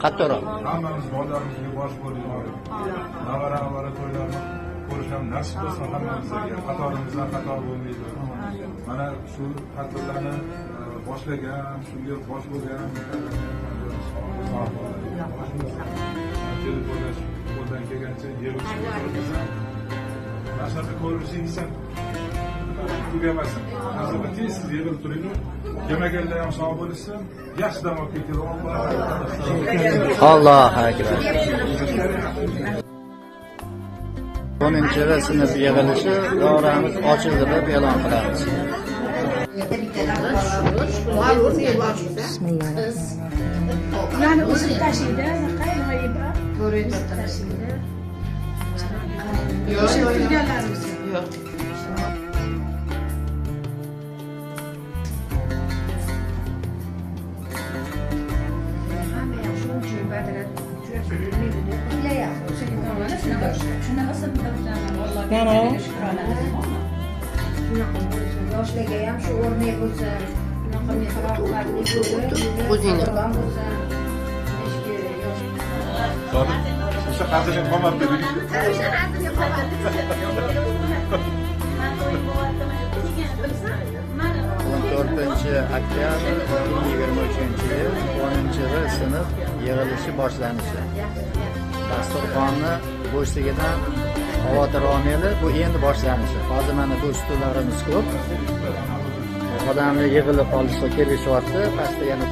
Qattiqroq. Hammamiz bolarimizga bosh bo'lib, avara to'ylarni ko'rish ham nasib bo'lsin hammamizga. Qatorimizdan xato bo'lmaydi. Mana shu tadbirlarni boshlagan, shunga bosh bo'lgan qo'ldan kelgancha yig'ilishga narsalarni ko'rishingiz ham tugamasin. Nazarda tez yig'ilib turing. Yemaganlar ham sog' bo'lsin, yaxshi dam olib ketadi. Allohu akbar. 10-chi sinf yig'ilishi davramiz ochildi deb e'lon qilamiz. Bismillah. Yani o'zim tashiydi, qaynoyda ko'rib tashiydi. Yo'q. Yoshlarga ham shu o'rnak bo'lsa, bunaqa mehroblarni O'zingni. O'sha hazilga qolmabdi. 14 oktyabr 2023-yil 10-chi sinf yig'ilishi boshlanishi. Dasturxonni bo'shligidan xavotir olmaydi, bu endi boshlanishi. Hozir mana bu stullarimiz ko'p. Odamlar yig'ilib qolishga kelishyapti, pastda yana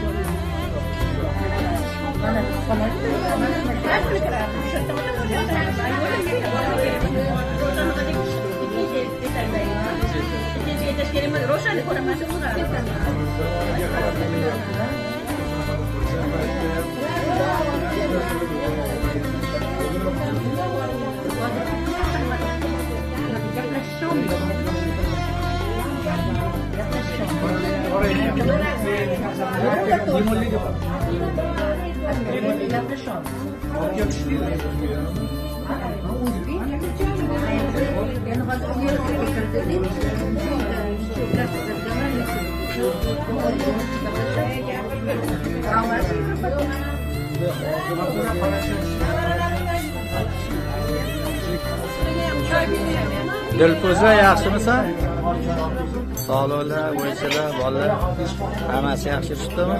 Dilfuza yaxshimisan? Sog'liklar, o'yinchilar, bolalar hammasi yaxshi yuribdimi?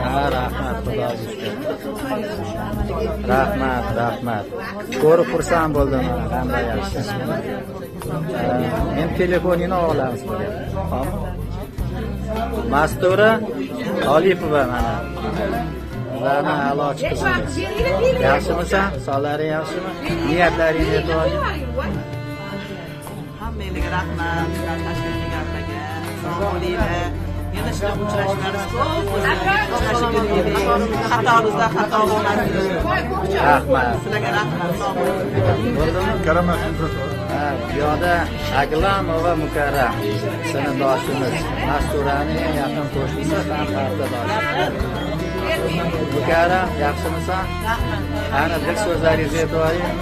Ha, rahmat, xudoga shukr. Rahmat. Ko'rib xursand bo'ldim, qanday yaxshi. Men telefonini olamiz. Xo'p. Mastura Olipova mana. Ularni a'lochi qizingiz. Yaxshimisan? Sog'laring yaxshimi? Niyatlaring yetadi. Hammaga rahmat, tashkiliy gaplaga sog' bo'linglar. Yana shunaqa uchrashishlarimiz ko'p bo'lsin. Xatoimizda xato bo'lmasin. Rahmat. Sizlarga rahmat, sog' bo'ling. Karamat. Bu yoqda Aglamova Mukarram sinfdoshimiz. Masturaning eng yaqin qo'shnisi ham partiyadoshi. Mukarram, yaxshimisan? Rahmat. Ana dil so'zlaringizni aytaylik.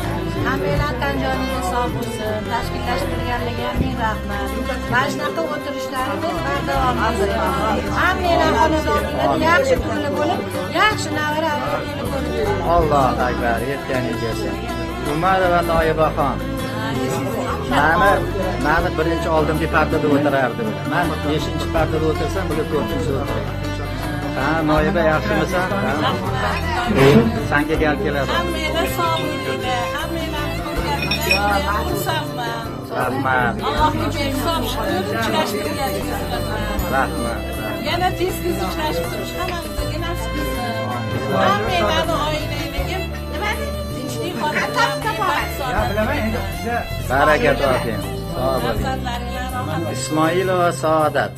Hammalar tan joningiz sog' bo'lsin. Tashkillashtirganlarga ming rahmat. Mana shunaqa o'tirishlarimiz bardavom bo'lsin. Hammalar xonadoninglar yaxshi kunli bo'lib, yaxshi navara avlodlarni ko'rib. Allohu akbar, yetganingiz. Umarova Noibaxon. Mani birinchi oldimgi partada o'tirardi. Men 5-partada o'tirsam, bular 4-chi o'tiradi. Ha, Noiba yaxshimisan? Senga gal keladi. Hammalar sog' bo'linglar. Hammalar xursandman. Rahmat. Allohga ming uchrashtirganingizga Rahmat. Yana tez uchrashib turish hammamizga nasib qilsin. Hammalarni oilangiz tinchlik Baraka toping. Sog' bo'ling. Ismoilova Saodat.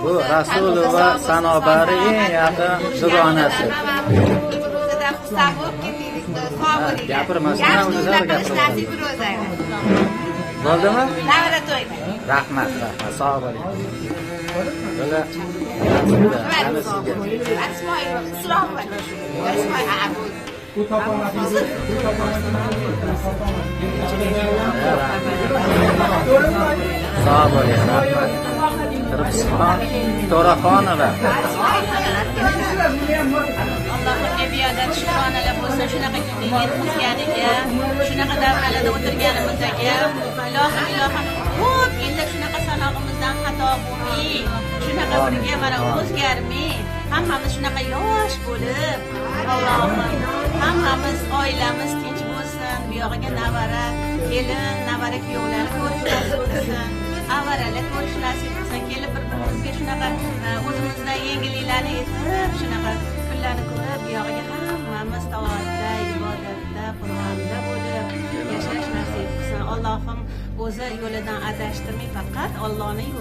Bu Rasulova Sanobari eng yaqin dugonasi. Gapirmasdan o'zingizlar gapiring. Bo'ldimi? Rahmat. Sog' bo'ling. Böyle Sağ olun. To'raxonova. Allohga biyodat shukronalar bo'lsin, shunaqa kunga yetkazganiga, shunaqa davralarda o'tirganimizga. Ilohim, ko'p yillar shunaqa sanog'imizdan xato bo'lmay, shunaqa birga mana o'zgarmay, hammamiz shunaqa yosh bo'lib, Allohim, hammamiz oilamiz tinch bo'lsin, bu yog'iga navara, kelin, navara kuyovlarni ko'rish nasib bo'lsin. Avaralar ko'rish nasib bo'lsin, kelib bir-birimizga shunaqa o'zimizdan yengilliklarni yetib, shunaqa kunlarni ko'rib, bu yog'iga hammamiz toatda, ibodatda, Qur'onda bo'lib yashash nasib qilsin. Allohim o'zi yo'lidan adashtirmay, faqat Allohning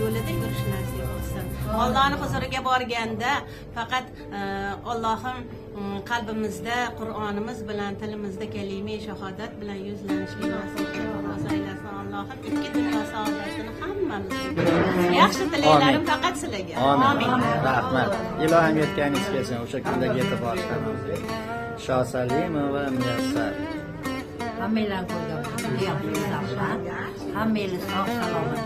yo'lida yurish nasib qilsin. Allohning huzuriga borganda faqat Allohim qalbimizda Qur'onimiz bilan, tilimizda kalima shahodat bilan yuzlanishlik nasib qilsin. Allohim ikki dunyo saodatini hammamizga yaxshi tilaklarim faqat sizlarga. Amin. Rahmat. Ilohim yetganingiz kelsin, o'sha kunlarga yetib borishamiz. Shosalimova Muyassar. Hammalar ko'rgan, hammangiz sog' salomat